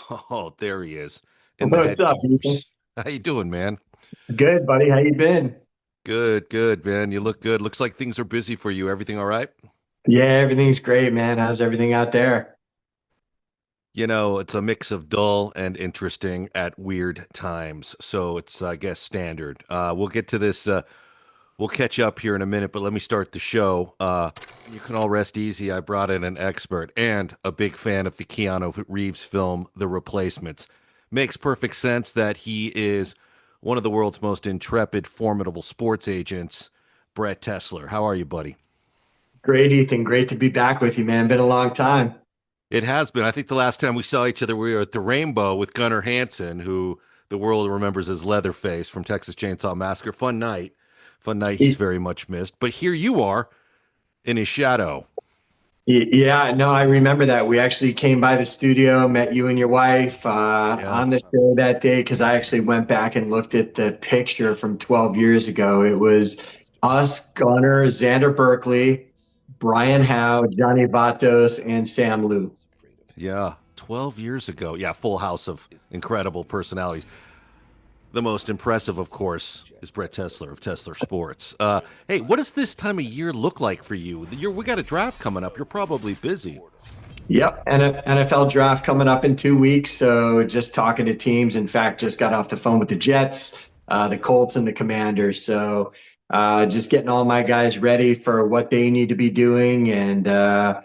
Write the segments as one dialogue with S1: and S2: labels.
S1: Oh, there he is in the
S2: What's up, Ethan?
S1: headquarters. How you doing, man?
S2: Good, buddy. How you been?
S1: Good, good, man. You look good. Looks like things are busy for you. Everything all right?
S2: Yeah, everything's great, man. How's everything out there?
S1: You know, it's a mix of dull and interesting at weird times. So it's, I guess, standard. We'll get to this. We'll catch up here in a minute, but let me start the show. You can all rest easy. I brought in an expert and a big fan of the Keanu Reeves film, The Replacements. Makes perfect sense that he is one of the world's most intrepid, formidable sports agents, Brett Tessler. How are you, buddy?
S2: Great, Ethan. Great to be back with you, man. Been a long time.
S1: It has been. I think the last time we saw each other, we were at the Rainbow with Gunnar Hansen, who the world remembers as Leatherface from Texas Chainsaw Massacre. Fun night. Fun night. He's
S2: Y-
S1: very much missed. But here you are in his shadow.
S2: Yeah, no, I remember that. We actually came by the studio, met you and your wife
S1: Yeah.
S2: on the show that day because I actually went back and looked at the picture from 12 years ago. It was us, Gunnar, Xander Berkeley, Brian Howe, Johnny Vatos, and Sam Lou.
S1: Yeah. 12 years ago. Yeah. Full house of incredible personalities. The most impressive, of course, is Brett Tessler of Tessler Sports. Hey, what does this time of year look like for you? We got a draft coming up. You're probably busy.
S2: Yep, and a NFL draft coming up in 2 weeks. So just talking to teams. In fact, just got off the phone with the Jets, the Colts, and the Commanders. So just getting all my guys ready for what they need to be doing. And the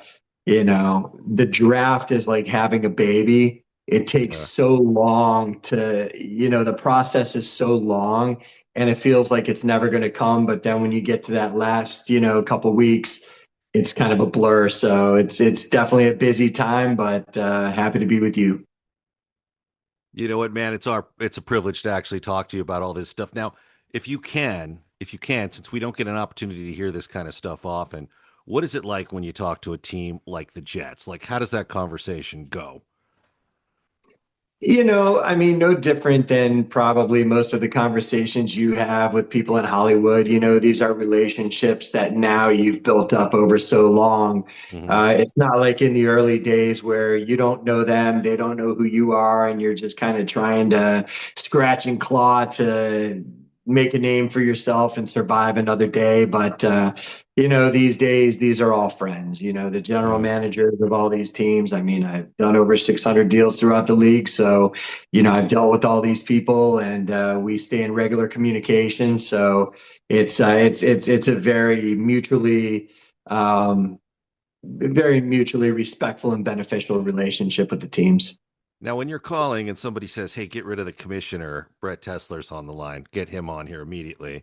S2: draft is like having a baby. It takes
S1: Yeah.
S2: so long the process is so long, and it feels like it's never going to come. But then when you get to that last, couple weeks, it's kind of a blur. So it's definitely a busy time, but happy to be with you.
S1: You know what, man? It's a privilege to actually talk to you about all this stuff. Now, if you can, since we don't get an opportunity to hear this kind of stuff often, what is it like when you talk to a team like the Jets? Like, how does that conversation go?
S2: I mean, no different than probably most of the conversations you have with people in Hollywood. These are relationships that now you've built up over so long.
S1: Hmm.
S2: It's not like in the early days where you don't know them, they don't know who you are, and you're just kind of trying to scratch and claw to make a name for yourself and survive another day. But these days, these are all friends. The general
S1: Yeah.
S2: managers of all these teams. I mean, I've done over 600 deals throughout the league. So, I've dealt with all these people and we stay in regular communication. So it's a um, very mutually respectful and beneficial relationship with the teams.
S1: Now, when you're calling and somebody says, "Hey, get rid of the commissioner," Brett Tessler's on the line. Get him on here immediately.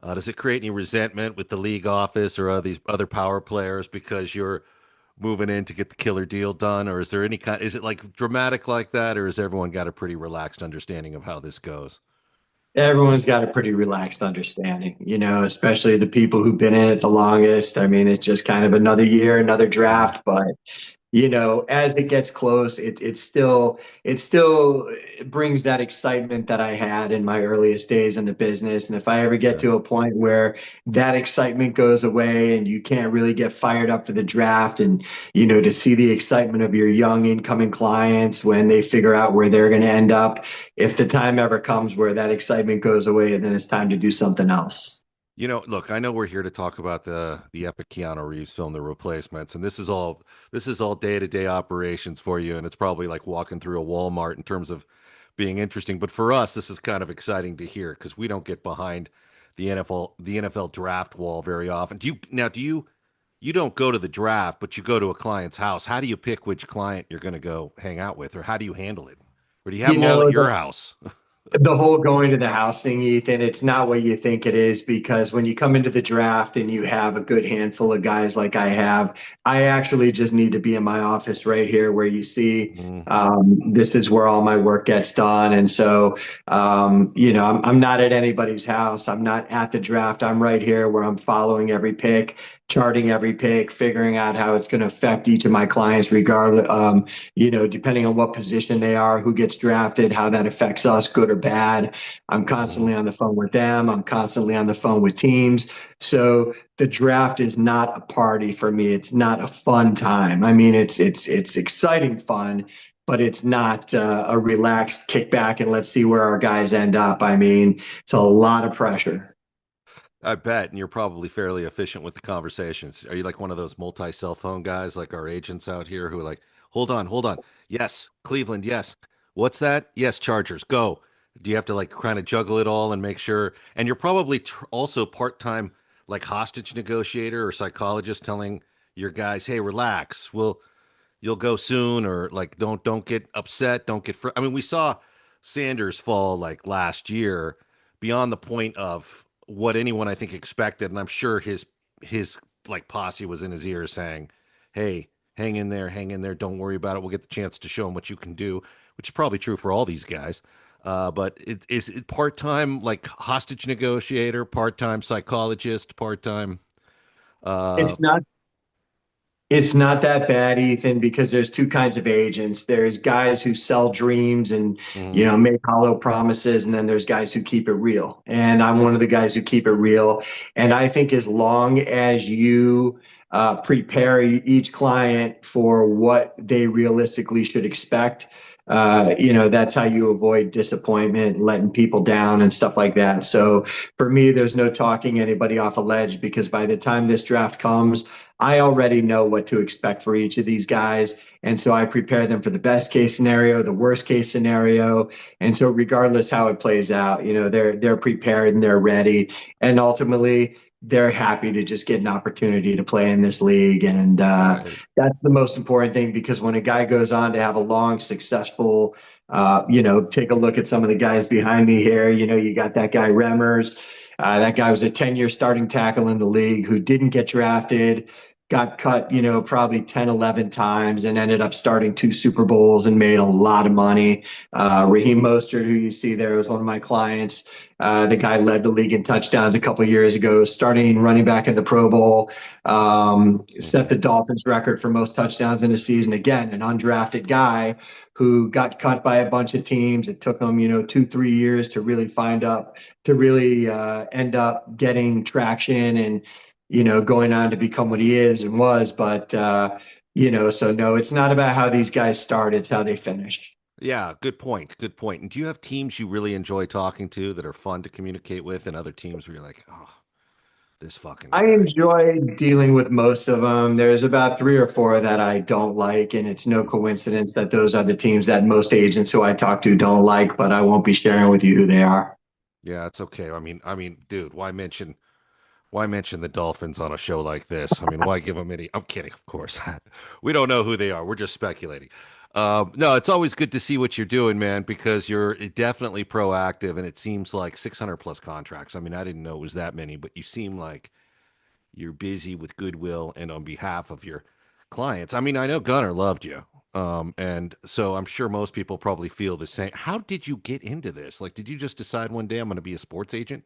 S1: Does it create any resentment with the league office or these other power players because you're moving in to get the killer deal done, or is there any kind? Is it like dramatic like that, or has everyone got a pretty relaxed understanding of how this goes?
S2: Everyone's got a pretty relaxed understanding, especially the people who've been in it the longest. I mean, it's just kind of another year, another
S1: Mhm.
S2: draft, but as it gets close, it still brings that excitement that I had in my earliest days in the business. And if I ever get
S1: Yeah.
S2: to a point where that excitement goes away and you can't really get fired up for the draft and, to see the excitement of your young incoming clients when they figure out where they're going to end up, if the time ever comes where that excitement goes away, then it's time to do something else.
S1: You know, look, I know we're here to talk about the epic Keanu Reeves film, The Replacements, and this is all day to day operations for you, and it's probably like walking through a Walmart in terms of being interesting. But for us, this is kind of exciting to hear because we don't get behind the NFL draft wall very often. Do you don't go to the draft, but you go to a client's house? How do you pick which client you're going to go hang out with, or how do you handle it? Or do you have
S2: You
S1: them all at
S2: know,
S1: your house?
S2: the whole going to the house thing, Ethan, it's not what you think it is because when you come into the draft and you have a good handful of guys like I have, I actually just need to be in my office right here where you see
S1: Mm,
S2: this is where all my work gets done. And so, I'm not at anybody's house. I'm not at the draft. I'm right here where I'm following every pick, charting every pick, figuring out how it's going to affect each of my clients, regardless, depending on what position they are, who gets drafted, how that affects us, good or bad. I'm
S1: mhm.
S2: constantly on the phone with them. I'm constantly on the phone with teams. So the draft is not a party for me. It's not a fun time. I mean, it's exciting fun, but it's not a relaxed kick back and let's see where our guys end up. I mean, it's a lot of pressure.
S1: I bet, and you're probably fairly efficient with the conversations. Are you like one of those multi cell phone guys, like our agents out here, who are like, hold on, yes, Cleveland, yes, what's that? Yes, Chargers, go. Do you have to like kind of juggle it all and make sure? And you're probably also part time, like hostage negotiator or psychologist, telling your guys, hey, relax. You'll go soon, or like don't get upset, don't get I mean, we saw Sanders fall like last year beyond the point of what anyone I think expected, and I'm sure his like posse was in his ear saying, hey, hang in there, don't worry about it, we'll get the chance to show him what you can do, which is probably true for all these guys. But is it part-time like hostage negotiator, part-time psychologist, part-time uh
S2: It's not It's not that bad, Ethan, because there's two kinds of agents. There's guys who sell dreams and,
S1: mhm.
S2: make hollow promises, and then there's guys who keep it real. And I'm one of the guys who keep it real. And I think as long as you prepare each client for what they realistically should expect, that's how you avoid disappointment, letting people down, and stuff like that. So for me, there's no talking anybody off a ledge because by the time this draft comes, I already know what to expect for each of these guys. And so I prepare them for the best case scenario, the worst case scenario. And so regardless how it plays out, they're prepared and they're ready. And ultimately they're happy to just get an opportunity to play in this league. And
S1: Right.
S2: that's the most important thing because when a guy goes on to have a long, successful, take a look at some of the guys behind me here. You got that guy Remmers. That guy was a 10-year starting tackle in the league who didn't get drafted, got cut, probably 10, 11 times and ended up starting two Super Bowls and made a lot of money. Raheem Mostert, who you see there, was one of my clients. The guy led the league in touchdowns a couple of years ago, starting running back in the Pro Bowl, set
S1: Mhm.
S2: the Dolphins record for most touchdowns in a season. Again, an undrafted guy who got cut by a bunch of teams. It took him, 2, 3 years to really end up getting traction and, going on to become what he is and was. But, so no, it's not about how these guys start, it's how they finish.
S1: Yeah, good point. Good point. And do you have teams you really enjoy talking to that are fun to communicate with, and other teams where you're like, oh, this fucking
S2: I
S1: guy?
S2: enjoy dealing with most of them. There's about three or four that I don't like, and it's no coincidence that those are the teams that most agents who I talk to don't like, but I won't be sharing with you who they are.
S1: Yeah, it's okay. Dude, why mention the Dolphins on a show like this? I mean, why give them any? I'm kidding, of course. We don't know who they are. We're just speculating. No, it's always good to see what you're doing, man, because you're definitely proactive, and it seems like 600 plus contracts. I mean, I didn't know it was that many, but you seem like you're busy with goodwill and on behalf of your clients. I mean, I know Gunnar loved you. And so I'm sure most people probably feel the same. How did you get into this? Like, did you just decide one day I'm going to be a sports agent?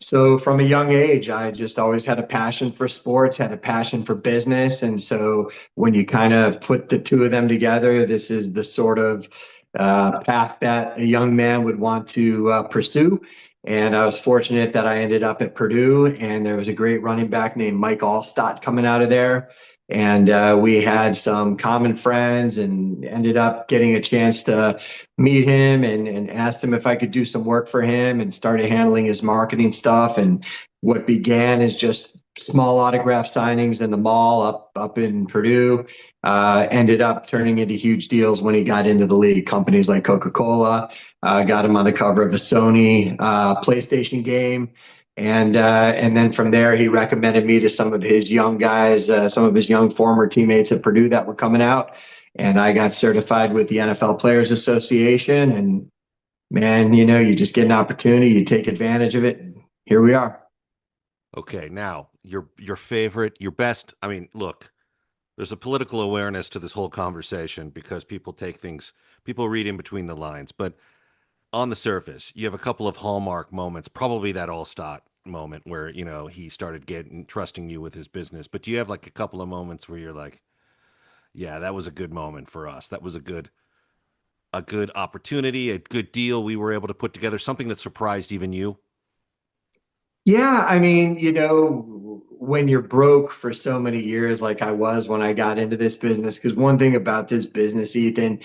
S2: So from a young age, I just always had a passion for sports, had a passion for business. And so when you kind of put the two of them together, this is the sort of path that a young man would want to pursue. And I was fortunate that I ended up at Purdue, and there was a great running back named Mike Allstott coming out of there. And we had some common friends and ended up getting a chance to meet him and asked him if I could do some work for him and started handling his marketing stuff. And what began as just small autograph signings in the mall up in Purdue ended up turning into huge deals when he got into the league. Companies like Coca-Cola got him on the cover of a Sony PlayStation game. And then from there, he recommended me to some of his young guys, some of his young former teammates at Purdue that were coming out, and I got certified with the NFL Players Association. And man, you just get an opportunity, you take advantage of it. And here we are.
S1: Okay, now your favorite, your best. I mean, look, there's a political awareness to this whole conversation because people read in between the lines. But on the surface, you have a couple of hallmark moments, probably that All-Star moment where, he started getting trusting you with his business. But do you have like a couple of moments where you're like, yeah, that was a good moment for us. That was a good opportunity, a good deal we were able to put together, something that surprised even you?
S2: Yeah, I mean, when you're broke for so many years, like I was when I got into this business, because one thing about this business, Ethan,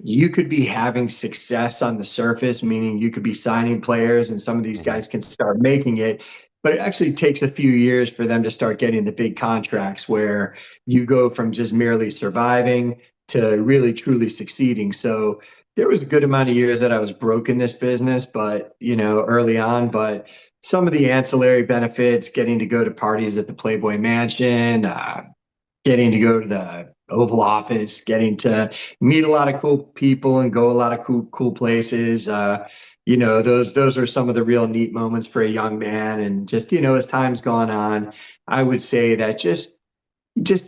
S2: you could be having success on the surface, meaning you could be signing players and some of these
S1: Hmm.
S2: guys can start making it. But it actually takes a few years for them to start getting the big contracts where you go from just merely surviving to really truly succeeding. So there was a good amount of years that I was broke in this business, but early on, but some of the ancillary benefits, getting to go to parties at the Playboy Mansion, getting to go to the Oval Office, getting to meet a lot of cool people and go a lot of cool places. Those are some of the real neat moments for a young man. And just as time's gone on, I would say that just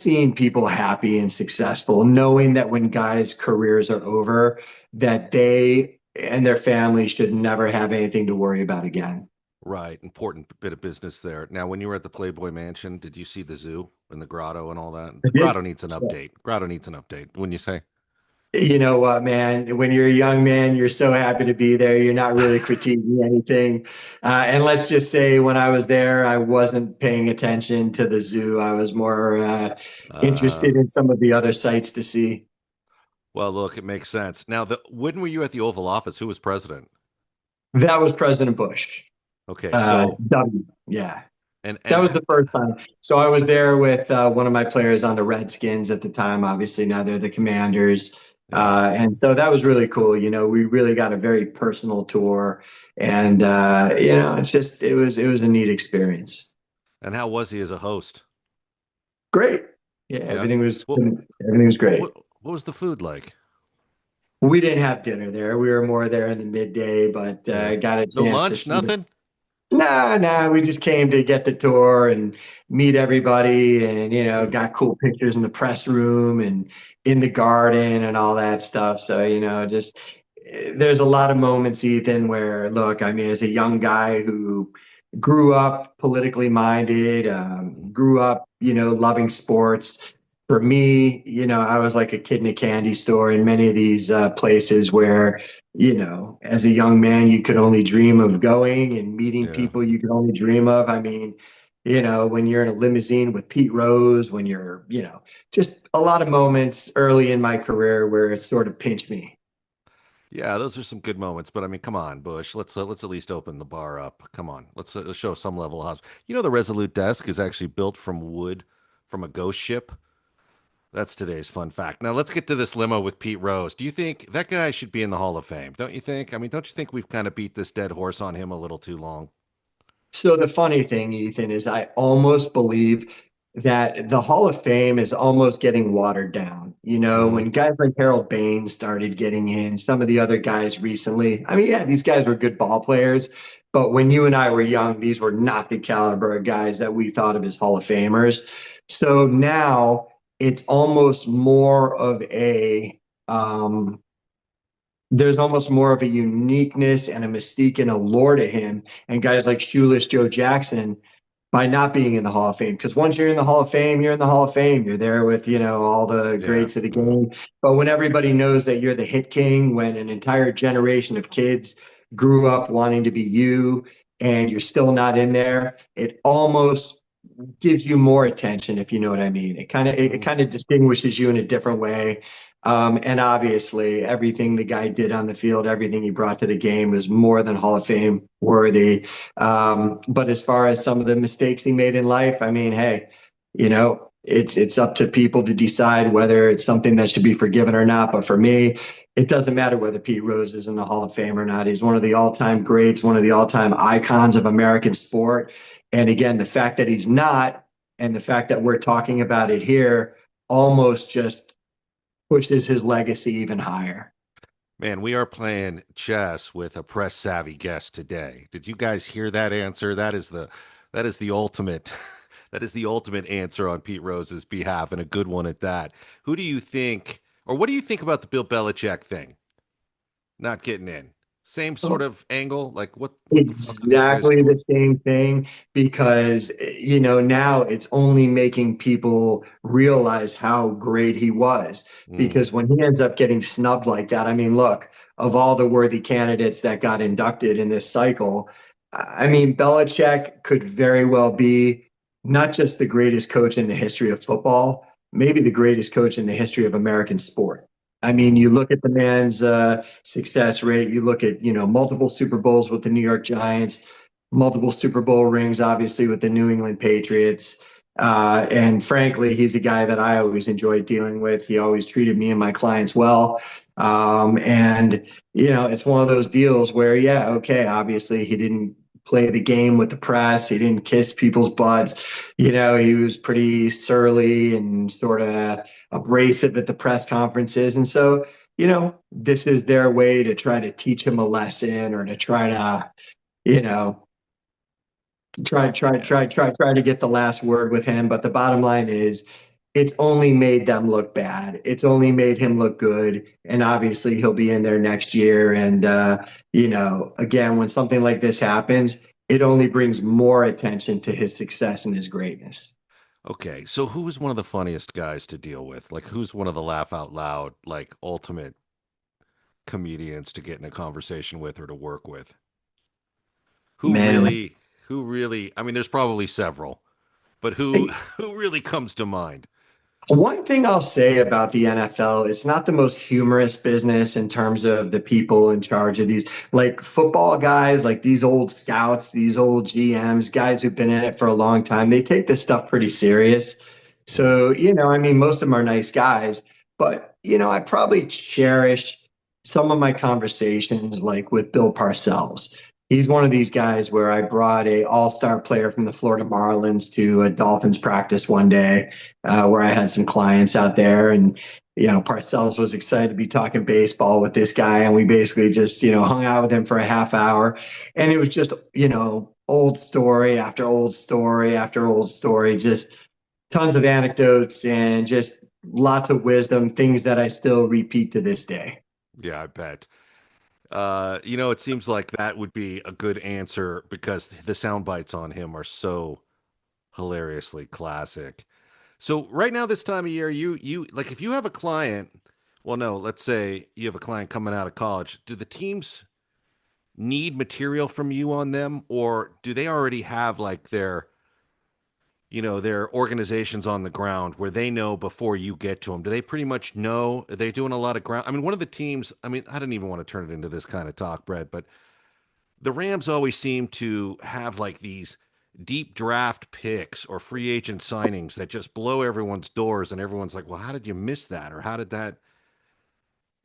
S2: seeing people happy and successful, knowing that when guys' careers are over, that they and their families should never have anything to worry about again.
S1: Right, important bit of business there. Now, when you were at the Playboy Mansion, did you see the zoo and the grotto and all that?
S2: I
S1: The
S2: did.
S1: grotto needs an
S2: So,
S1: update. Grotto needs an update. Wouldn't you say?
S2: you know what, man? When you're a young man, you're so happy to be there. You're not really critiquing anything. And let's just say when I was there, I wasn't paying attention to the zoo. I was more
S1: Uh,
S2: interested in some of the other sights to see.
S1: well, look, it makes sense. Now, when were you at the Oval Office? Who was president?
S2: That was President Bush.
S1: Okay, so
S2: W. Yeah.
S1: and
S2: That was the first time. So I was there with one of my players on the Redskins at the time. Obviously, now they're the Commanders.
S1: yeah.
S2: And so that was really cool. We really got a very personal tour, and it was a neat experience.
S1: And how was he as a host?
S2: Great. Yeah,
S1: Yeah. What
S2: everything was
S1: what
S2: great.
S1: what was the food like?
S2: We didn't have dinner there. We were more there in the midday, but
S1: Yeah.
S2: got a
S1: No
S2: chance to
S1: lunch,
S2: see.
S1: nothing?
S2: No, no, we just came to get the tour and meet everybody and,
S1: Jeez.
S2: got cool pictures in the press room and in the garden and all that stuff. So, just there's a lot of moments, Ethan, where, look, I mean, as a young guy who grew up politically minded, grew up, loving sports. For me, I was like a kid in a candy store in many of these places where as a young man, you could only dream of going and meeting
S1: Yeah.
S2: people you could only dream of. I mean, when you're in a limousine with Pete Rose, when you're, just a lot of moments early in my career where it sort of pinched me.
S1: Yeah, those are some good moments, but I mean, come on, Bush. Let's at least open the bar up. Come on, let's show some level of house. You know, the Resolute desk is actually built from wood from a ghost ship. That's today's fun fact. Now let's get to this limo with Pete Rose. Do you think that guy should be in the Hall of Fame? Don't you think? I mean, don't you think we've kind of beat this dead horse on him a little too long?
S2: So the funny thing, Ethan, is I almost believe that the Hall of Fame is almost getting watered down.
S1: Hmm.
S2: When guys like Harold Baines started getting in, some of the other guys recently, I mean, yeah, these guys were good ball players, but when you and I were young, these were not the caliber of guys that we thought of as Hall of Famers. So now it's almost more of there's almost more of a uniqueness and a mystique and a lore to him. And guys like Shoeless Joe Jackson, by not being in the Hall of Fame, because once you're in the Hall of Fame, you're in the Hall of Fame. You're there with, all the
S1: Yeah.
S2: greats of the
S1: Yeah.
S2: game. But when everybody knows that you're the hit king, when an entire generation of kids grew up wanting to be you and you're still not in there, it almost gives you more attention, if you know what I mean. It
S1: Mhm.
S2: kind of distinguishes you in a different way. And obviously, everything the guy did on the field, everything he brought to the game was more than Hall of Fame worthy. But as far as some of the mistakes he made in life, I mean, hey, it's up to people to decide whether it's something that should be forgiven or not. But for me, it doesn't matter whether Pete Rose is in the Hall of Fame or not. He's one of the all-time greats, one of the all-time icons of American sport. And again, the fact that he's not, and the fact that we're talking about it here, almost just pushes his legacy even higher.
S1: Man, we are playing chess with a press savvy guest today. Did you guys hear that answer? That is the ultimate that is the ultimate answer on Pete Rose's behalf and a good one at that. Who do you think or what do you think about the Bill Belichick thing? Not getting in. Same sort of angle? Like what the fuck are these guys
S2: Exactly
S1: doing?
S2: the same thing because now it's only making people realize how great he was
S1: Hmm.
S2: because when he ends up getting snubbed like that, I mean, look, of all the worthy candidates that got inducted in this cycle, I mean, Belichick could very well be not just the greatest coach in the history of football, maybe the greatest coach in the history of American sport. I mean,
S1: Hmm.
S2: you look at the man's success rate. You look at multiple Super Bowls with the New York Giants, multiple Super Bowl rings, obviously with the New England Patriots. And frankly, he's a guy that I always enjoyed dealing with. He always treated me and my clients well. And it's one of those deals where, yeah, okay, obviously he didn't play the game with the press. He didn't kiss people's butts. He was pretty surly and sort of abrasive at the press conferences. And so, this is their way to try to teach him a lesson or to try to, you know,
S1: Yeah.
S2: try to get the last word with him. But the bottom line is it's only made them look bad. It's only made him look good. And obviously he'll be in there next year. And again, when something like this happens, it only brings more attention to his success and his greatness.
S1: Okay, so who is one of the funniest guys to deal with? Like, who's one of the laugh out loud, like ultimate comedians to get in a conversation with or to work with? Who
S2: Man,
S1: really, who really? I mean, there's probably several, but who
S2: I-
S1: who really comes to mind?
S2: one thing I'll say about the NFL, it's not the most humorous business in terms of the people in charge of these, like football guys, like these old scouts, these old GMs, guys who've been in it for a long time. They take this stuff pretty serious.
S1: Hmm.
S2: So, I mean, most of them are nice guys, but, I probably cherish some of my conversations like with Bill Parcells. He's one of these guys where I brought a all-star player from the Florida Marlins to a Dolphins practice one day where I had some clients out there, and Parcells was excited to be talking baseball with this guy, and we basically just hung out with him for a half hour, and it was just old story after old story after old story, just tons of anecdotes and just lots of wisdom, things that I still repeat to this day.
S1: Yeah, I bet. It seems like that would be a good answer because the sound bites on him are so hilariously classic. So right now, this time of year, you like if you have a client, well, no, let's say you have a client coming out of college, do the teams need material from you on them, or do they already have like their organizations on the ground where they know before you get to them? Do they pretty much know? Are they doing a lot of ground? I mean, one of the teams, I mean, I didn't even want to turn it into this kind of talk, Brett, but the Rams always seem to have like these deep draft picks or free agent signings that just blow everyone's doors and everyone's like, well, how did you miss that? Or how did that?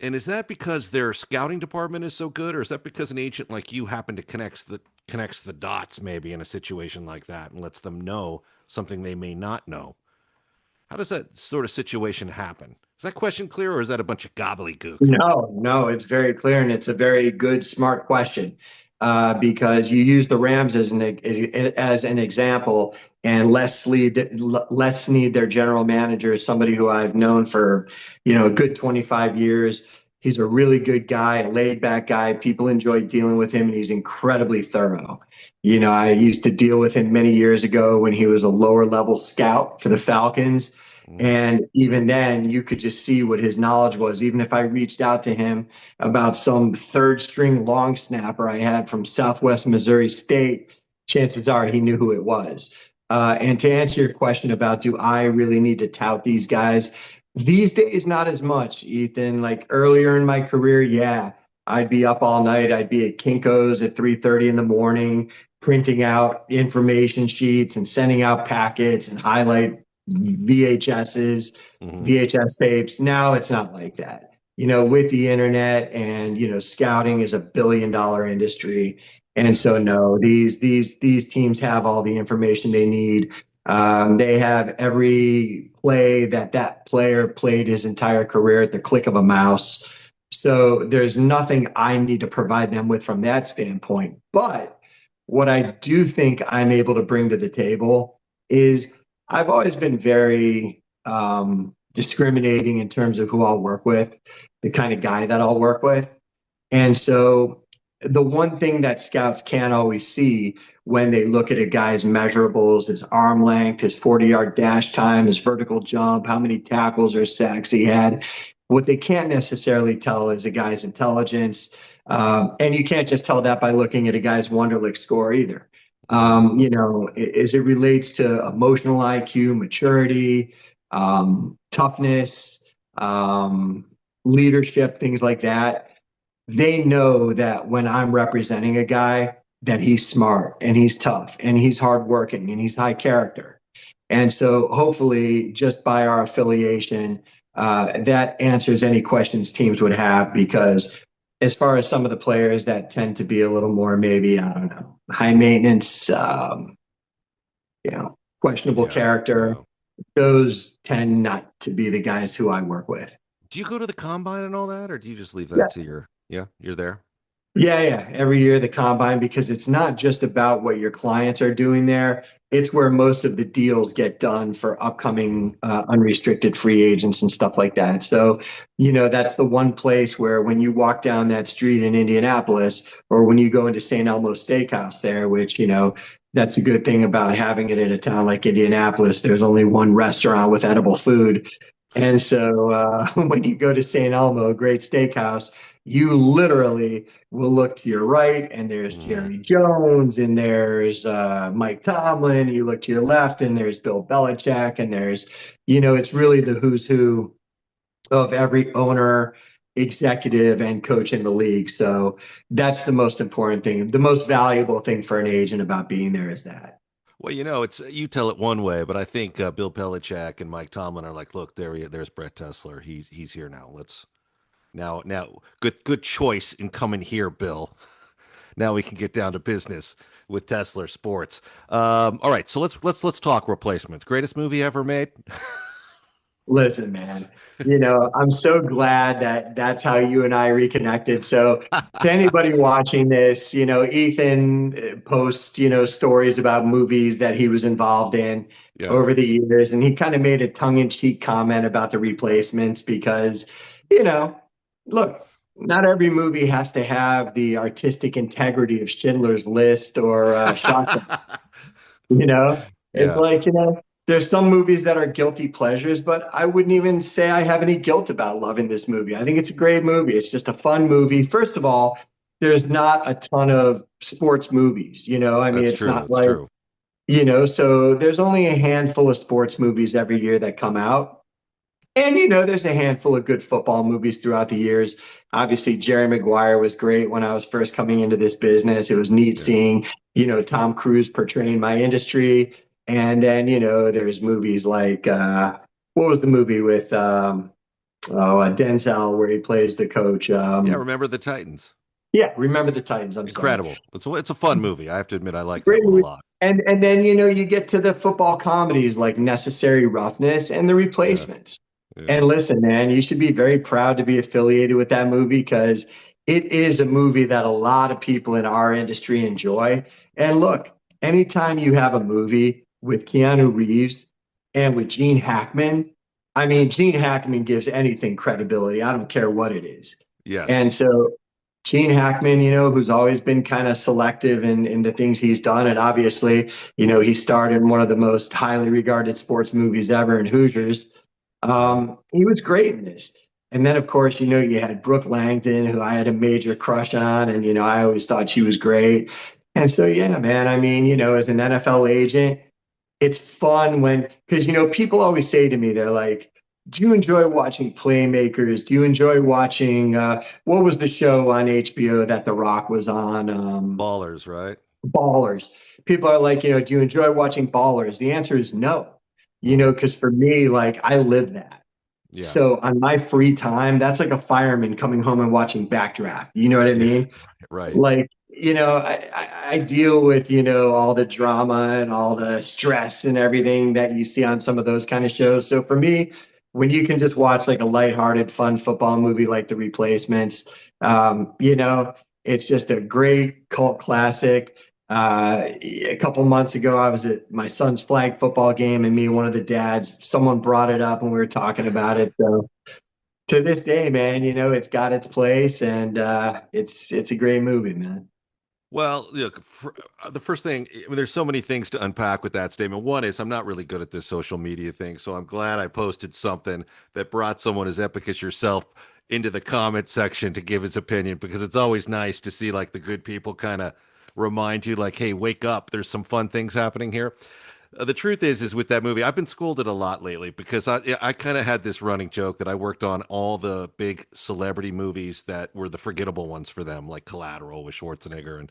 S1: And is that because their scouting department is so good, or is that because an agent like you happen to connects the dots maybe in a situation like that and lets them know something they may not know? How does that sort of situation happen? Is that question clear, or is that a bunch of gobbledygook?
S2: No, no, it's very clear, and it's a very good, smart question because you use the Rams as an example, and Les Snead, their general manager, is somebody who I've known for a good 25 years. He's a really good guy, a laid back guy. People enjoy dealing with him, and he's incredibly thorough. I used to deal with him many years ago when he was a lower level scout for the Falcons.
S1: Mm,
S2: And even then, you could just see what his knowledge was. Even if I reached out to him about some third string long snapper I had from Southwest Missouri State, chances are he knew who it was. And to answer your question about do I really need to tout these guys? These days, not as much, Ethan. Like earlier in my career, yeah, I'd be up all night. I'd be at Kinko's at 3:30 in the morning, printing out information sheets and sending out packets and VHSs,
S1: mm-hmm.
S2: VHS tapes. Now it's not like that. With the internet and scouting is $1 billion industry, and
S1: Yeah.
S2: so no, these teams have all the information they need. They have every play that player played his entire career at the click of a mouse. So there's nothing I need to provide them with from that standpoint. But what I do think I'm able to bring to the table is I've always been very discriminating in terms of who I'll work with, the kind of guy that I'll work with. And so the one thing that scouts can't always see when they look at a guy's measurables, his arm length, his 40-yard dash time, his vertical jump, how many tackles or sacks he had, what they can't necessarily tell is a guy's intelligence. And you can't just tell that by looking at a guy's Wonderlic score either.
S1: Mm-hmm.
S2: As it relates to emotional IQ, maturity, toughness, um, leadership, things like that. They know that when I'm representing a guy, that he's smart and he's tough and he's hardworking and he's high character. And so hopefully, just by our affiliation, that answers any questions teams would have because as far as some of the players that tend to be a little more maybe, I don't know, high maintenance, questionable
S1: Yeah,
S2: character,
S1: yeah.
S2: those tend not to be the guys who I work with.
S1: Do you go to the combine and all that, or do you just leave
S2: Yeah.
S1: that to your? Yeah, you're there.
S2: Yeah, yeah. Every year the combine, because it's not just about what your clients are doing there. It's where most of the deals get done for
S1: Mm-hmm.
S2: upcoming unrestricted free agents and stuff like that. So, that's the one place where when you walk down that street in Indianapolis or when you go into St. Elmo Steakhouse there, which, that's a good thing about having it in a town like Indianapolis. There's only one restaurant with edible food. And so when you go to St. Elmo, a great steakhouse, you literally will look to your right and there's
S1: Mm-hmm.
S2: Jerry Jones and there's Mike Tomlin. You look to your left and there's Bill Belichick and it's really the who's who of every owner, executive, and coach in the league. So that's the most important thing. The most valuable thing for an agent about being there is that.
S1: Well, it's you tell it one way, but I think Bill Belichick and Mike Tomlin are like, look, there's Brett Tessler. He's here now. Let's now good choice in coming here, Bill. Now we can get down to business with Tessler Sports. All right, so let's talk replacements. Greatest movie ever made.
S2: Listen, man, I'm so glad that that's how you and I reconnected. So, to anybody watching this, Ethan posts, stories about movies that he was involved in
S1: Yeah,
S2: over the years. And he kind of made a tongue-in-cheek comment about the replacements because, you know, look, not every movie has to have the artistic integrity of Schindler's List or Shawshank. You know, it's
S1: yeah.
S2: like, there's some movies that are guilty pleasures, but I wouldn't even say I have any guilt about loving this movie. I think it's a great movie. It's just a fun movie. First of all, there's not a ton of sports movies, I mean,
S1: That's
S2: it's
S1: true.
S2: not
S1: That's
S2: like,
S1: true.
S2: so there's only a handful of sports movies every year that come out. And there's a handful of good football movies throughout the years. Obviously, Jerry Maguire was great when I was first coming into this business. It was neat
S1: Yeah.
S2: seeing, Tom Cruise portraying my industry. And then, there's movies like what was the movie with Denzel where he plays the coach?
S1: Yeah, remember the Titans?
S2: Yeah, Remember the Titans. I'm sorry.
S1: Incredible. It's a fun movie. I have to admit, I like that
S2: Great
S1: one a
S2: movie.
S1: lot.
S2: And then you get to the football comedies like Necessary Roughness and The
S1: Yeah,
S2: Replacements.
S1: yeah.
S2: And listen, man, you should be very proud to be affiliated with that movie because it is a movie that a lot of people in our industry enjoy. And look, anytime you have a movie with Keanu Reeves and with Gene Hackman, I mean, Gene Hackman gives anything credibility. I don't care what it is. And
S1: Yes.
S2: so Gene Hackman, who's always been kind of selective in the things he's done. And obviously, he starred in one of the most highly regarded sports movies ever in Hoosiers.
S1: Yeah.
S2: He was great in this. And then, of course, you had Brooke Langdon, who I had a major crush on. And, I always thought she was great. And so, yeah, man, I mean, as an NFL agent, it's fun because, people always say to me, they're like, do you enjoy watching Playmakers? Do you enjoy watching, what was the show on HBO that The Rock was on?
S1: Ballers, right?
S2: Ballers. People are like, do you enjoy watching Ballers? The answer is no,
S1: Hmm.
S2: because for me, like, I live that.
S1: Yeah.
S2: So on my free time, that's like a fireman coming home and watching Backdraft. You know what I
S1: Yeah.
S2: mean?
S1: Right.
S2: Like, I deal with, all the drama and all the stress and everything that you see on some of those kind of shows. So for me, when you can just watch like a lighthearted, fun football movie like The Replacements, it's just a great cult classic. A couple months ago, I was at my son's flag football game, and me and one of the dads, someone brought it up, and we were talking about it. So to this day, man, it's got its place, and it's a great movie, man.
S1: Well, look, the first thing, there's so many things to unpack with that statement. One is I'm not really good at this social media thing, so I'm glad I posted something that brought someone as epic as yourself into the comment section to give his opinion because it's always nice to see like the good people kind of remind you, like, hey, wake up. There's some fun things happening here. The truth is with that movie, I've been scolded a lot lately because I kind of had this running joke that I worked on all the big celebrity movies that were the forgettable ones for them, like Collateral with Schwarzenegger. And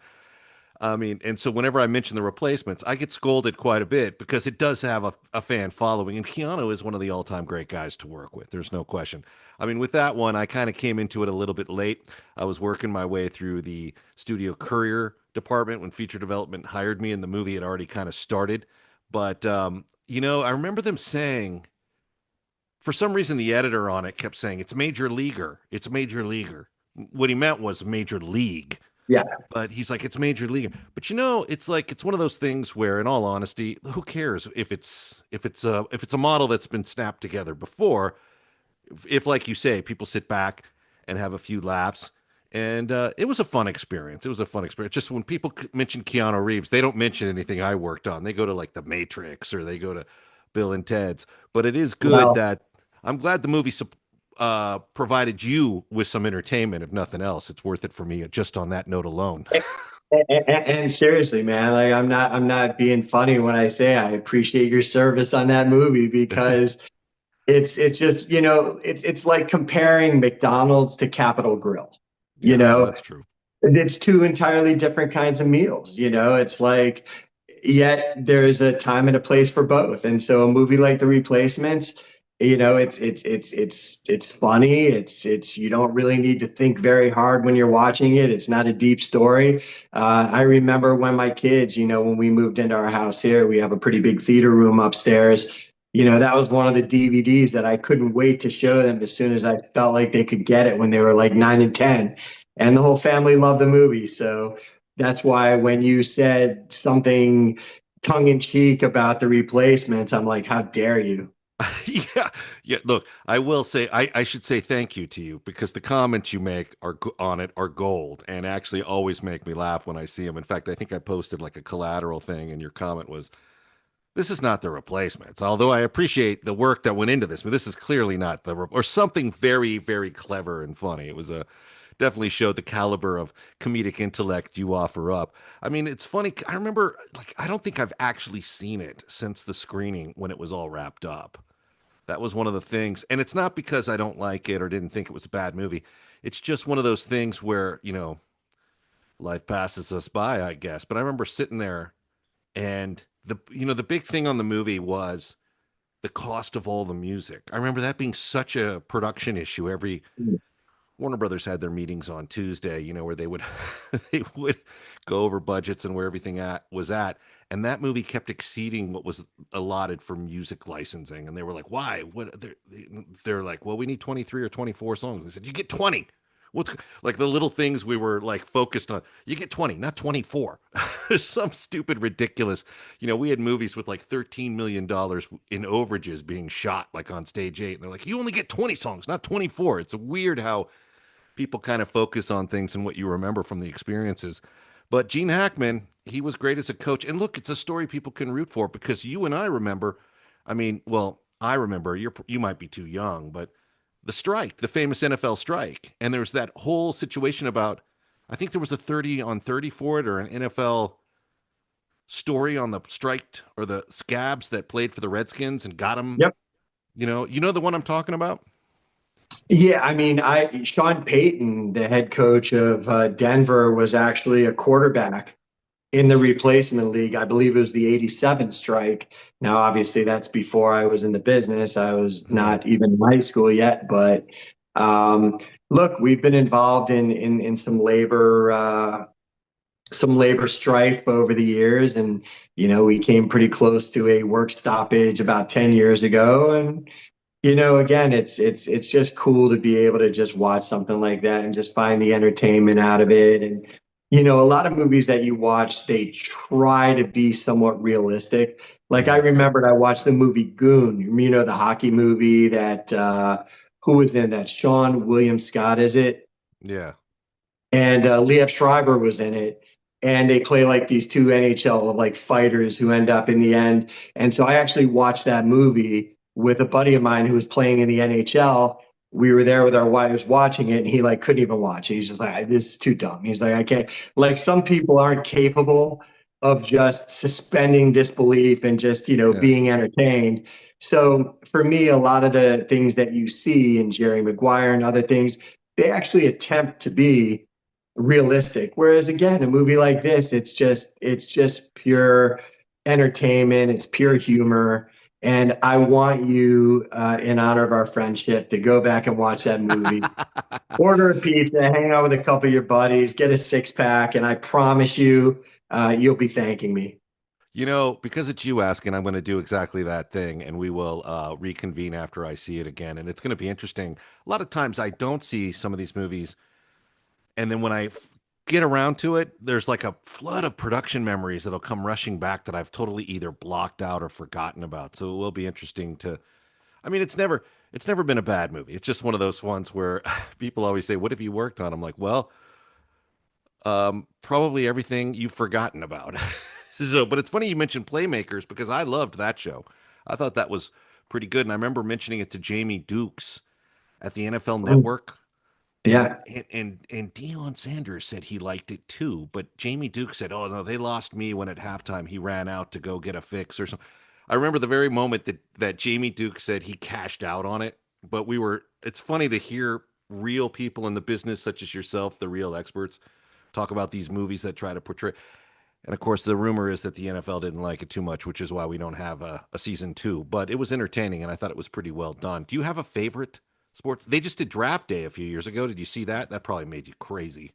S1: I mean, and so whenever I mention the replacements, I get scolded quite a bit because it does have a fan following. And Keanu is one of the all time great guys to work with. There's no question. I mean, with that one, I kind of came into it a little bit late. I was working my way through the studio courier department when feature development hired me, and the movie had already kind of started. But, I remember them saying, for some reason, the editor on it kept saying, it's Major Leaguer. It's Major Leaguer. What he meant was Major League,
S2: Yeah.
S1: but he's like, it's Major League. But it's like it's one of those things where, in all honesty, who cares if it's a model that's been snapped together before? If like you say, people sit back and have a few laughs, and it was a fun experience. It was a fun experience. Just when people mention Keanu Reeves, they don't mention anything I worked on. They go to like The Matrix or they go to Bill and Ted's. But it is good
S2: Well,
S1: that I'm glad the movie provided you with some entertainment. If nothing else, it's worth it for me just on that note alone.
S2: and seriously, man, like I'm not being funny when I say I appreciate your service on that movie because it's just, it's like comparing McDonald's to Capital Grille. You
S1: Yeah, no,
S2: know,
S1: that's true.
S2: it's two entirely different kinds of meals. It's like, yet there's a time and a place for both. And so a movie like The Replacements, it's funny. It's you don't really need to think very hard when you're watching it. It's not a deep story. I remember when my kids, when we moved into our house here, we have a pretty big theater room upstairs. That was one of the DVDs that I couldn't wait to show them as soon as I felt like they could get it when they were like 9 and 10. And the whole family loved the movie. So that's why when you said something tongue in cheek about The Replacements, I'm like, how dare you?
S1: Yeah, yeah. Look, I will say I should say thank you to you because the comments you make on it are gold and actually always make me laugh when I see them. In fact, I think I posted like a Collateral thing, and your comment was, "This is not The Replacements." Although I appreciate the work that went into this, but this is clearly not or something very, very clever and funny. It was a definitely showed the caliber of comedic intellect you offer up. I mean, it's funny. I remember, like, I don't think I've actually seen it since the screening when it was all wrapped up. That was one of the things. And it's not because I don't like it or didn't think it was a bad movie. It's just one of those things where, life passes us by, I guess. But I remember sitting there and the big thing on the movie was the cost of all the music. I remember that being such a production issue. Every Warner Brothers had their meetings on Tuesday, where they would they would go over budgets and where everything was at. And that movie kept exceeding what was allotted for music licensing. And they were like, "Why? What?" They're like, "Well, we need 23 or 24 songs." They said, "You get 20." What's like the little things we were like focused on? You get 20, not 24. Some stupid, ridiculous. We had movies with like $13 million in overages being shot like on stage 8. And they're like, "You only get 20 songs, not 24." It's weird how people kind of focus on things and what you remember from the experiences. But Gene Hackman, he was great as a coach. And look, it's a story people can root for because you and I remember. I mean, well, I remember you might be too young, but the strike, the famous NFL strike, and there's that whole situation about. I think there was a 30 on 30 for it, or an NFL story on the strike or the scabs that played for the Redskins and got them.
S2: Yep.
S1: You know the one I'm talking about.
S2: Yeah, I mean, Sean Payton, the head coach of Denver, was actually a quarterback in the replacement league. I believe it was the '87 strike. Now, obviously, that's before I was in the business. I was
S1: Right.
S2: not even in high school yet. But look, we've been involved in some labor strife over the years, and we came pretty close to a work stoppage about 10 years ago. And again, it's just cool to be able to just watch something like that and just find the entertainment out of it. And a lot of movies that you watch, they try to be somewhat realistic. Like I
S1: Mhm.
S2: remembered I watched the movie Goon, the hockey movie that who was in that? Sean William Scott, is it?
S1: Yeah.
S2: And Liev Schreiber was in it. And they play like these two NHL like fighters who end up in the end. And so I actually watched that movie with a buddy of mine who was playing in the NHL. we were there with our wives watching it, and he like couldn't even watch it. He's just like, this is too dumb. He's like, I can't. Like some people aren't capable of just suspending disbelief and just,
S1: Yeah.
S2: being entertained. So for me, a lot of the things that you see in Jerry Maguire and other things, they actually attempt to be realistic. Whereas again, a movie like this, it's just pure entertainment. It's pure humor. And I want you, in honor of our friendship, to go back and watch that movie. Order a pizza, hang out with a couple of your buddies, get a six pack, and I promise you, you'll be thanking me.
S1: Because it's you asking, I'm going to do exactly that thing, and we will reconvene after I see it again. And it's going to be interesting. A lot of times I don't see some of these movies, and then when I get around to it, there's like a flood of production memories that'll come rushing back that I've totally either blocked out or forgotten about. So it will be interesting to. I mean, it's never been a bad movie. It's just one of those ones where people always say, "What have you worked on?" I'm like, well, probably everything you've forgotten about. So, but it's funny you mentioned Playmakers because I loved that show. I thought that was pretty good, and I remember mentioning it to Jamie Dukes at the NFL
S2: Mm,
S1: Network, and
S2: yeah.
S1: Deion Sanders said he liked it too, but Jamie Dukes said, "Oh no, they lost me when at halftime he ran out to go get a fix or something." I remember the very moment that Jamie Duke said he cashed out on it, but we were. It's funny to hear real people in the business, such as yourself, the real experts, talk about these movies that try to portray. And of course, the rumor is that the NFL didn't like it too much, which is why we don't have a season two. But it was entertaining, and I thought it was pretty well done. Do you have a favorite sports? They just did draft day a few years ago. Did you see that? That probably made you crazy.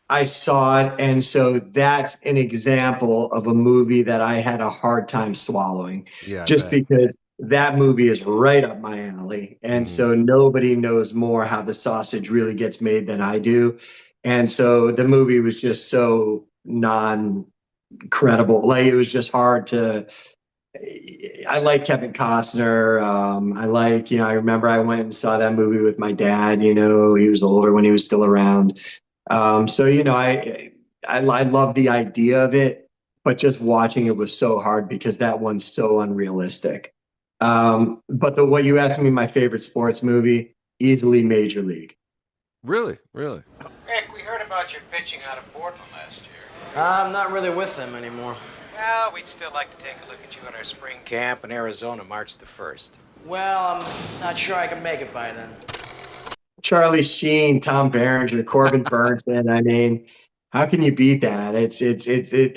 S2: I saw it, and so that's an example of a movie that I had a hard time swallowing,
S1: Yeah, I
S2: just
S1: bet.
S2: because that movie is right up my alley. And
S1: Hmm.
S2: so nobody knows more how the sausage really gets made than I do. And so the movie was just so non-credible. Like it was just hard to. I like Kevin Costner. I remember I went and saw that movie with my dad. He was older when he was still around. So I love the idea of it, but just watching it was so hard because that one's so unrealistic. But what you asked me, my favorite sports movie, easily Major League.
S1: Really, really.
S3: Rick, we heard about your pitching out of Portland last year.
S4: I'm not really with them anymore.
S3: Well, we'd still like to take a look at you at our spring camp in Arizona, March the 1st.
S4: Well, I'm not sure I can make it by then.
S2: Charlie Sheen, Tom Berenger, Corbin Burnson. I mean, how can you beat that?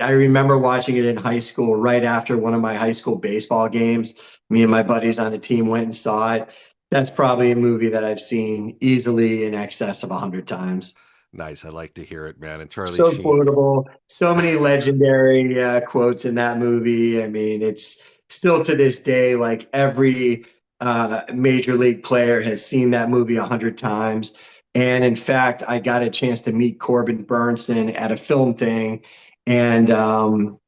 S2: I remember watching it in high school, right after one of my high school baseball games. Me and my buddies on the team went and saw it. That's probably a movie that I've seen easily in excess of 100 times.
S1: Nice. I like to hear it, man. And Charlie
S2: So
S1: Sheen.
S2: quotable, so many legendary quotes in that movie. I mean, it's still to this day, like every major league player has seen that movie 100 times. And in fact, I got a chance to meet Corbin Burnson at a film thing, and some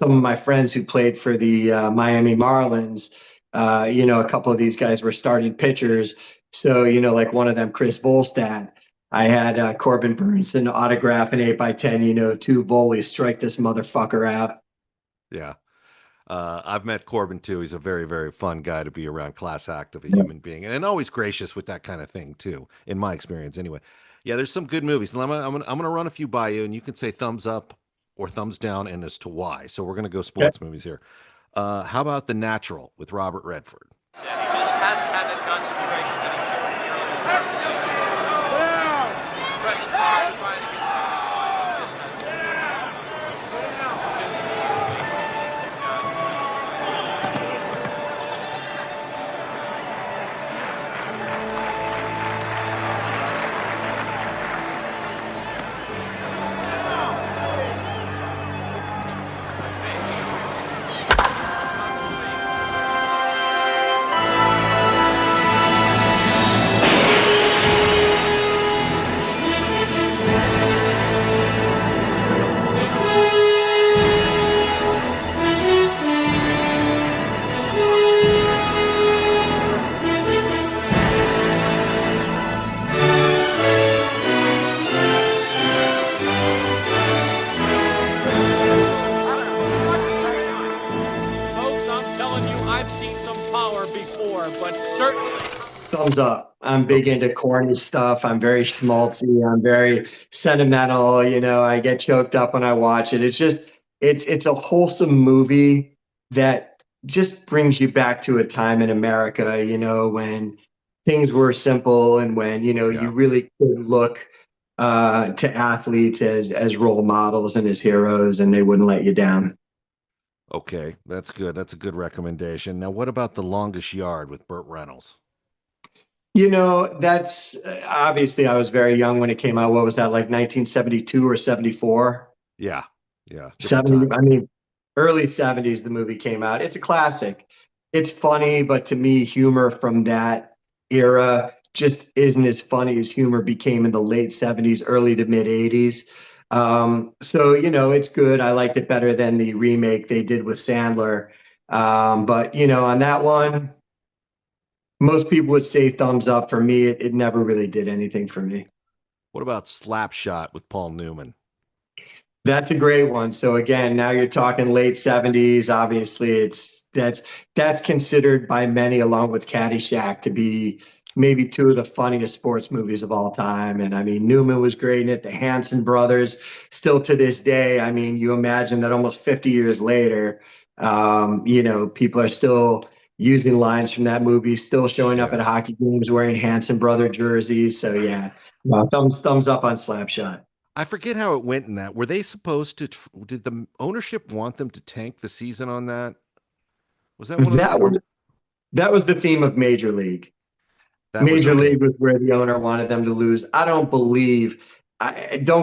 S2: of my friends who played for the Miami Marlins. A couple of these guys were starting pitchers. So, like one of them, Chris Volstad. I had Corbin Burnson autograph an 8x10, two bullies, strike this motherfucker out.
S1: Yeah. I've met Corbin too. He's a very, very fun guy to be around, class act of a
S2: Yeah.
S1: human being, and always gracious with that kind of thing too, in my experience anyway. Yeah, there's some good movies. And I'm gonna run a few by you, and you can say thumbs up or thumbs down and as to why. So we're gonna go
S2: Okay.
S1: sports movies here. How about The Natural with Robert Redford?
S5: And he just hasn't had that concentration that he showed in the early part of the season. His presence is trying to get
S6: Folks, I'm telling you, I've seen some power before, but certainly.
S2: Thumbs up. I'm big
S1: Okay.
S2: into corny stuff. I'm very schmaltzy. I'm very sentimental. I get choked up when I watch it. It's a wholesome movie that just brings you back to a time in America, when things were simple and when, you
S1: Yeah.
S2: really could look to athletes as role models and as heroes, and they wouldn't let you down.
S1: Okay. That's good. That's a good recommendation. Now, what about The Longest Yard with Burt Reynolds?
S2: That's obviously I was very young when it came out. What was that, like 1972 or 74?
S1: Yeah. Yeah. Different
S2: 70,
S1: time.
S2: I mean, early 70s, the movie came out. It's a classic. It's funny, but to me, humor from that era just isn't as funny as humor became in the late 70s, early to mid 80s. So, it's good. I liked it better than the remake they did with Sandler. But, on that one, most people would say thumbs up. For me, it never really did anything for me.
S1: What about Slapshot with Paul Newman?
S2: That's a great one. So again, now you're talking late 70s. Obviously, that's considered by many, along with Caddyshack, to be maybe two of the funniest sports movies of all time. And I mean, Newman was great in it. The Hanson brothers, still to this day. I mean, you imagine that almost 50 years later, people are still using lines from that movie, still showing up
S1: Yeah.
S2: at hockey games wearing Hanson brother jerseys. So yeah, no, thumbs up on Slapshot.
S1: I forget how it went in that. Were they supposed to, did the ownership want them to tank the season on that? Was that one of the,
S2: That
S1: or
S2: was that was the theme of Major League.
S1: that was
S2: Major
S1: okay?
S2: League was where the owner wanted them to lose. Don't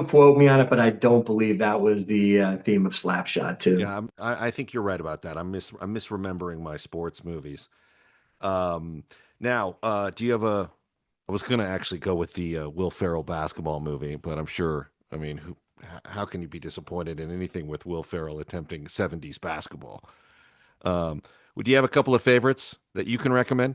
S2: quote me on it, but I don't believe that was the theme of Slapshot too.
S1: Yeah, I think you're right about that. I'm misremembering my sports movies. Um, now, do you have a? I was going to actually go with the Will Ferrell basketball movie, but I'm sure. I mean, how can you be disappointed in anything with Will Ferrell attempting '70s basketball? Um, would you have a couple of favorites that you can recommend?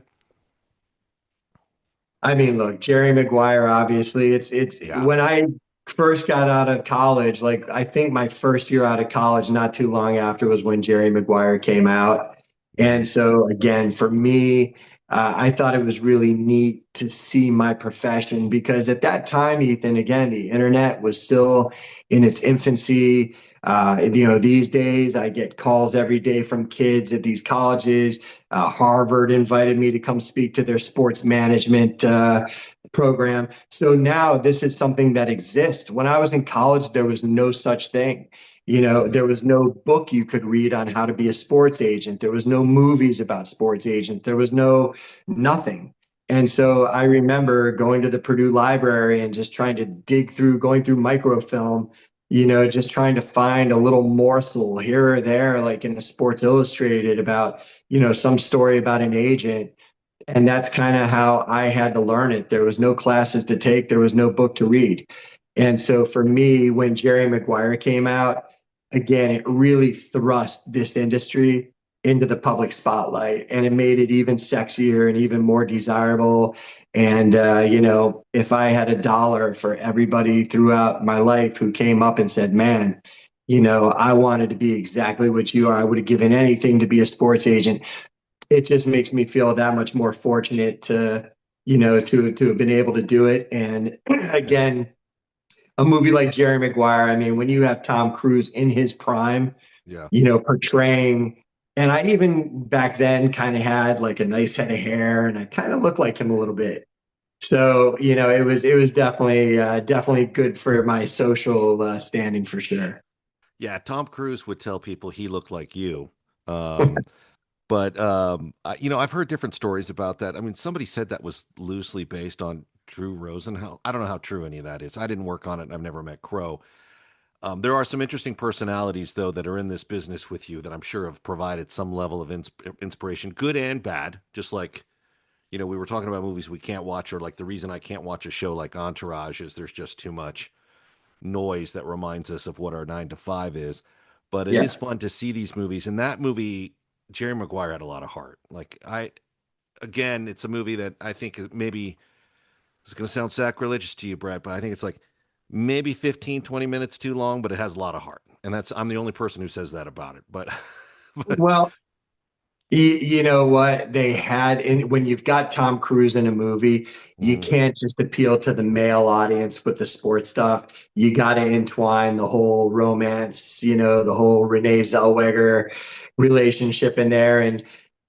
S2: I mean, look, Jerry Maguire, obviously, it's
S1: Yeah.
S2: when I first got out of college, like I think my first year out of college, not too long after, was when Jerry Maguire came out.
S1: Hmm.
S2: And so again, for me, I thought it was really neat to see my profession because at that time, Ethan, again, the internet was still in its infancy. These days I get calls every day from kids at these colleges. Harvard invited me to come speak to their sports management program. So now this is something that exists. When I was in college, there was no such thing.
S1: Hmm.
S2: There was no book you could read on how to be a sports agent. There was no movies about sports agents. There was no nothing. And so I remember going to the Purdue Library and just trying to dig through, going through microfilm, just trying to find a little morsel here or there, like in a Sports Illustrated about, some story about an agent. And that's kind of how I had to learn it. There was no classes to take, there was no book to read. And so for me, when Jerry Maguire came out, again, it really thrust this industry into the public spotlight and it made it even sexier and even more desirable. And, if I had $1 for everybody throughout my life who came up and said, man, I wanted to be exactly what you are, I would have given anything to be a sports agent. It just makes me feel that much more fortunate to have been able to do it. And
S1: Yeah.
S2: again, a movie like Jerry Maguire, I mean, when you have Tom Cruise in his prime,
S1: Yeah.
S2: portraying, and I even back then kind of had like a nice head of hair and I kind of looked like him a little bit. So, it was definitely good for my social standing for sure.
S1: Yeah. Tom Cruise would tell people he looked like you. But I've heard different stories about that. I mean, somebody said that was loosely based on Drew Rosenhaus. I don't know how true any of that is. I didn't work on it, and I've never met Crow. There are some interesting personalities, though, that are in this business with you that I'm sure have provided some level of inspiration, good and bad. Just like we were talking about movies we can't watch, or like the reason I can't watch a show like Entourage is there's just too much noise that reminds us of what our 9 to 5 is. But it is
S2: Yeah.
S1: fun to see these movies. And that movie, Jerry Maguire had a lot of heart. Again, it's a movie that I think maybe it's going to sound sacrilegious to you, Brad, but I think it's like maybe 15, 20 minutes too long, but it has a lot of heart. And I'm the only person who says that about it. But, but
S2: Well, You know what they had in when you've got Tom Cruise in a movie, you
S1: Mm.
S2: can't just appeal to the male audience with the sports stuff. You got to entwine the whole romance, the whole Renee Zellweger relationship in there. And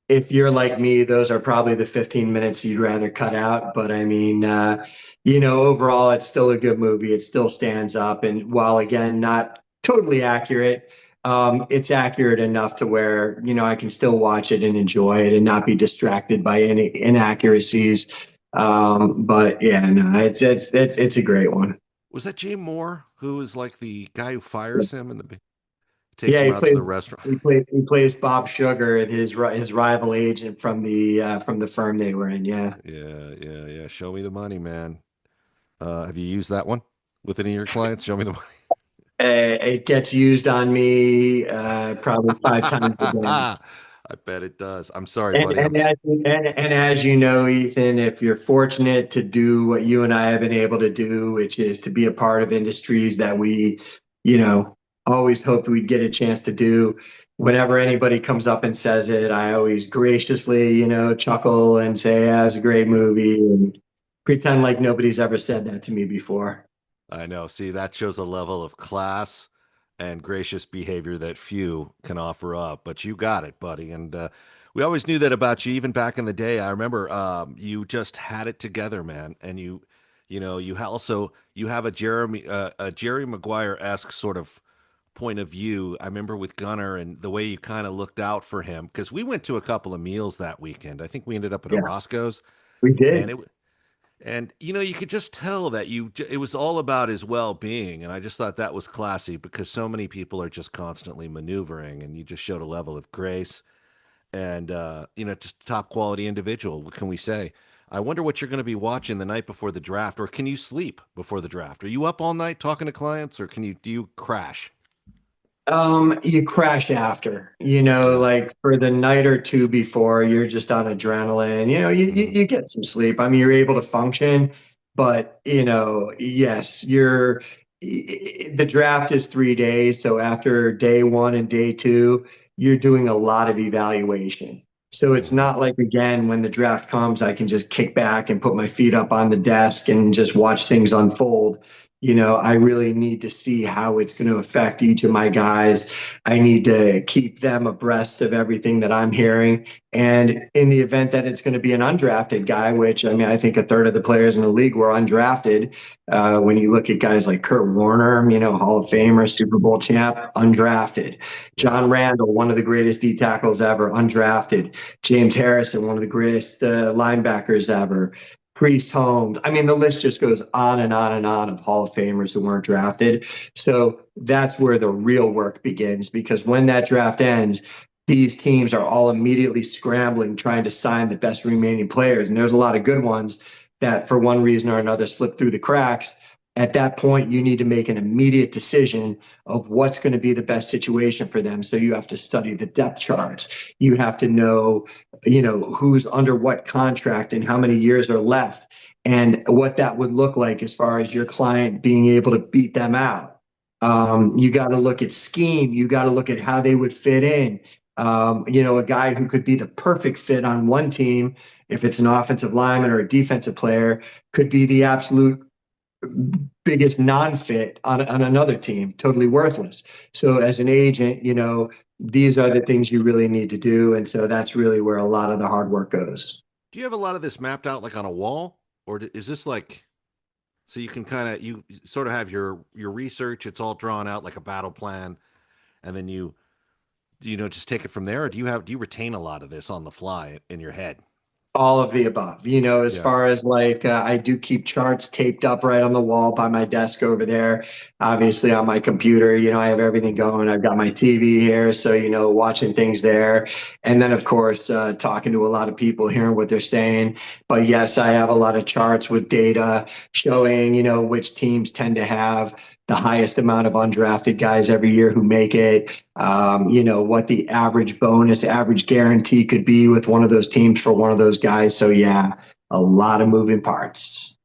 S2: if you're like me, those are probably the 15 minutes you'd rather cut out. But I mean, overall, it's still a good movie. It still stands up. And while again, not totally accurate, it's accurate enough to where, I can still watch it and enjoy it and not be distracted by any inaccuracies. But yeah, no, it's a great one.
S1: Was that Jay Moore who is like the guy who fires him and takes
S2: Yeah,
S1: him out to the restaurant?
S2: he plays Bob Sugar, his rival agent from the firm they were in. Yeah.
S1: Yeah, yeah, yeah. Show me the money, man. Have you used that one with any of your clients? Show me the money.
S2: It gets used on me probably 5 times a day.
S1: I bet it does. I'm sorry,
S2: And,
S1: buddy.
S2: and, as, and as you know, Ethan, if you're fortunate to do what you and I have been able to do, which is to be a part of industries that we, you know, always hoped we'd get a chance to do, whenever anybody comes up and says it, I always graciously, chuckle and say, yeah, it's a great movie and pretend like nobody's ever said that to me before.
S1: I know. See, that shows a level of class and gracious behavior that few can offer up. But you got it, buddy. And we always knew that about you, even back in the day. I remember you just had it together, man. And you have a Jerry Maguire-esque sort of point of view. I remember with Gunner and the way you kind of looked out for him because we went to a couple of meals that weekend. I think we ended up at a
S2: Yeah,
S1: Roscoe's,
S2: we
S1: and
S2: did.
S1: you could just tell that it was all about his well-being, and I just thought that was classy because so many people are just constantly maneuvering, and you just showed a level of grace and just top quality individual. What can we say? I wonder what you're going to be watching the night before the draft, or can you sleep before the draft? Are you up all night talking to clients, or do you crash?
S2: You crash after,
S1: Yeah.
S2: like for the night or two before, you're just on adrenaline.
S1: Hmm.
S2: You get some sleep. I mean, you're able to function, but yes, the draft is 3 days. So after day one and day two, you're doing a lot of evaluation. So it's
S1: Hmm.
S2: not like, again, when the draft comes, I can just kick back and put my feet up on the desk and just watch things unfold. I really need to see how it's going to affect each of my guys. I need to keep them abreast of everything that I'm hearing. And in the event that it's going to be an undrafted guy, which I mean, I think a third of the players in the league were undrafted. When you look at guys like Kurt Warner, Hall of Famer, Super Bowl champ, undrafted.
S1: Yeah.
S2: John Randall, one of the greatest D tackles ever, undrafted. James Harrison, one of the greatest linebackers ever. Priest Holmes. I mean, the list just goes on and on and on of Hall of Famers who weren't drafted. So that's where the real work begins because when that draft ends, these teams are all immediately scrambling, trying to sign the best remaining players. And there's a lot of good ones that, for one reason or another, slip through the cracks. At that point, you need to make an immediate decision of what's going to be the best situation for them. So you have to study the depth charts. You have to know who's under what contract and how many years are left and what that would look like as far as your client being able to beat them out. You got to look at scheme. You got to look at how they would fit in. A guy who could be the perfect fit on one team, if it's an offensive lineman or a defensive player, could be the absolute biggest non-fit on another team, totally worthless. So as an agent, these are the things you really need to do. And so that's really where a lot of the hard work goes.
S1: Do you have a lot of this mapped out like on a wall, or is this like so you can you sort of have your research? It's all drawn out like a battle plan, and then you just take it from there, or do you retain a lot of this on the fly in your head?
S2: All of the above, as
S1: Yeah.
S2: far as like, I do keep charts taped up right on the wall by my desk over there. Obviously, on my computer, I have everything going. I've got my TV here. So, watching things there. And then, of course, talking to a lot of people, hearing what they're saying. But yes, I have a lot of charts with data showing, which teams tend to have the highest amount of undrafted guys every year who make it. What the average bonus, average guarantee could be with one of those teams for one of those guys. So yeah, a lot of moving parts.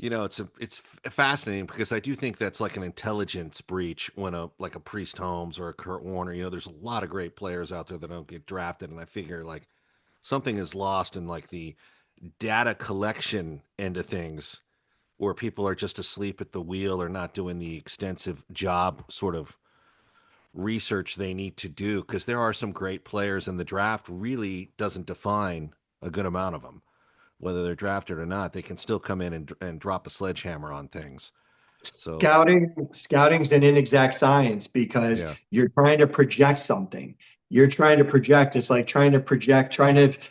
S1: It's fascinating because I do think that's like an intelligence breach when a Priest Holmes or a Kurt Warner, there's a lot of great players out there that don't get drafted, and I figure like something is lost in like the data collection end of things, where people are just asleep at the wheel or not doing the extensive job sort of research they need to do, because there are some great players, and the draft really doesn't define a good amount of them. Whether they're drafted or not, they can still come in and drop a sledgehammer on things. So
S2: Scouting's an inexact science because
S1: yeah,
S2: you're trying to project something. You're trying to project. It's like trying to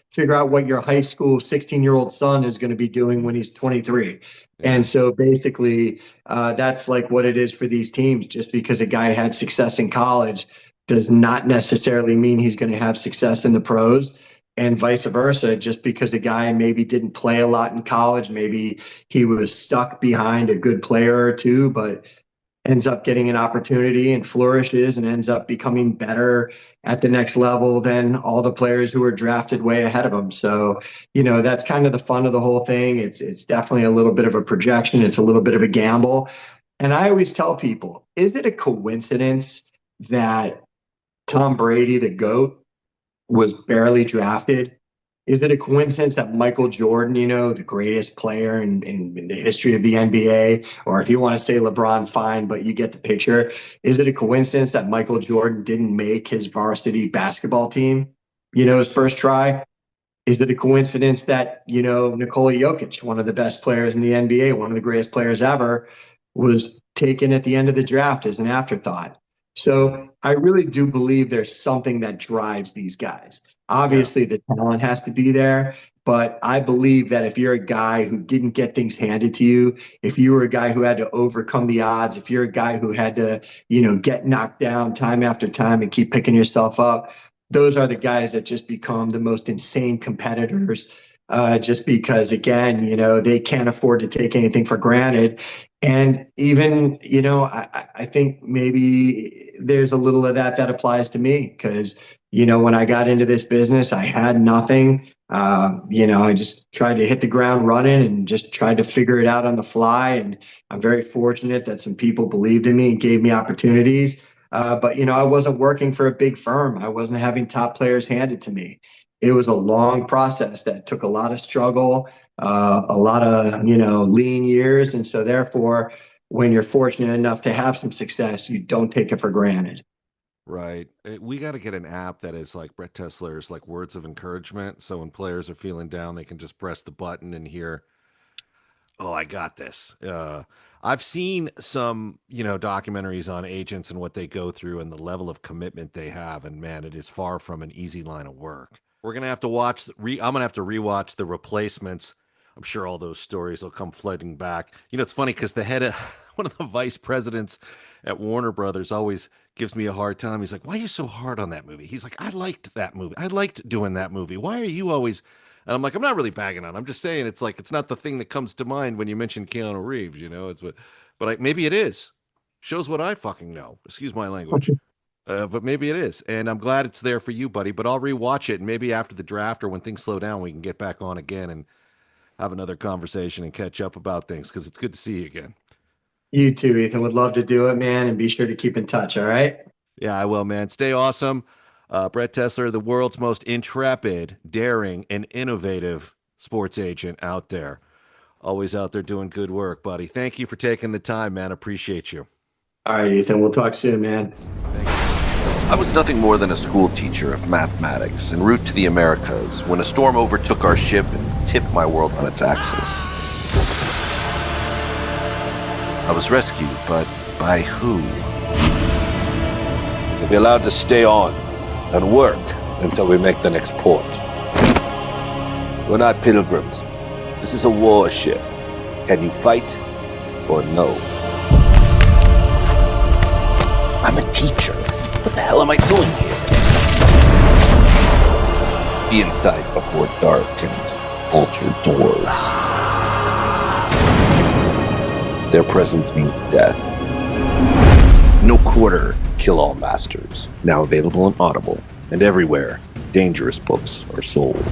S2: figure out what your high school 16-year-old son is going to be doing when he's 23.
S1: yeah,
S2: And so basically, that's like what it is for these teams. Just because a guy had success in college does not necessarily mean he's going to have success in the pros, and vice versa. Just because a guy maybe didn't play a lot in college, maybe he was stuck behind a good player or two, but ends up getting an opportunity and flourishes and ends up becoming better at the next level than all the players who were drafted way ahead of him. So, that's kind of the fun of the whole thing. It's definitely a little bit of a projection. It's a little bit of a gamble. And I always tell people, is it a coincidence that Tom Brady, the GOAT, was barely drafted? Is it a coincidence that Michael Jordan, the greatest player in the history of the NBA, or if you want to say LeBron, fine, but you get the picture. Is it a coincidence that Michael Jordan didn't make his varsity basketball team, his first try? Is it a coincidence that, Nikola Jokic, one of the best players in the NBA, one of the greatest players ever, was taken at the end of the draft as an afterthought? So I really do believe there's something that drives these guys. Obviously, the talent has to be there, but I believe that if you're a guy who didn't get things handed to you, if you were a guy who had to overcome the odds, if you're a guy who had to, get knocked down time after time and keep picking yourself up, those are the guys that just become the most insane competitors, just because, again, they can't afford to take anything for granted. And even, I think maybe there's a little of that applies to me because, when I got into this business, I had nothing. I just tried to hit the ground running and just tried to figure it out on the fly. And I'm very fortunate that some people believed in me and gave me opportunities. But I wasn't working for a big firm. I wasn't having top players handed to me. It was a long process that took a lot of struggle, a lot of, lean years. And so therefore, when you're fortunate enough to have some success, you don't take it for granted.
S1: right. We got to get an app that is like Brett Tessler's, like words of encouragement. So when players are feeling down, they can just press the button and hear, "Oh, I got this." I've seen some, documentaries on agents and what they go through and the level of commitment they have, and man, it is far from an easy line of work. We're gonna have to watch. I'm gonna have to rewatch The Replacements. I'm sure all those stories will come flooding back. It's funny because the head of one of the vice presidents at Warner Brothers always gives me a hard time. He's like, "Why are you so hard on that movie?" He's like, "I liked that movie. I liked doing that movie. Why are you always?" And I'm like, "I'm not really bagging on. I'm just saying it's like it's not the thing that comes to mind when you mention Keanu Reeves. It's what, but maybe it is. Shows what I fucking know. Excuse my language." But maybe it is, and I'm glad it's there for you, buddy. But I'll rewatch it, and maybe after the draft or when things slow down, we can get back on again and have another conversation and catch up about things because it's good to see you again.
S2: You too, Ethan. Would love to do it, man. And be sure to keep in touch. All right.
S1: Yeah, I will, man. Stay awesome. Brett Tessler, the world's most intrepid, daring, and innovative sports agent out there. Always out there doing good work, buddy. Thank you for taking the time, man. Appreciate you.
S2: All right, Ethan. We'll talk soon, man.
S6: I was nothing more than a school teacher of mathematics en route to the Americas when a storm overtook our ship and tipped my world on its axis. I was rescued, but by who?
S7: You'll be allowed to stay on and work until we make the next port. We're not pilgrims. This is a warship. Can you fight or no?
S6: I'm a teacher. What the hell am I doing here? The inside before dark and cultured doors. Their presence means death. No quarter, kill all masters. Now available on Audible and everywhere dangerous books are sold.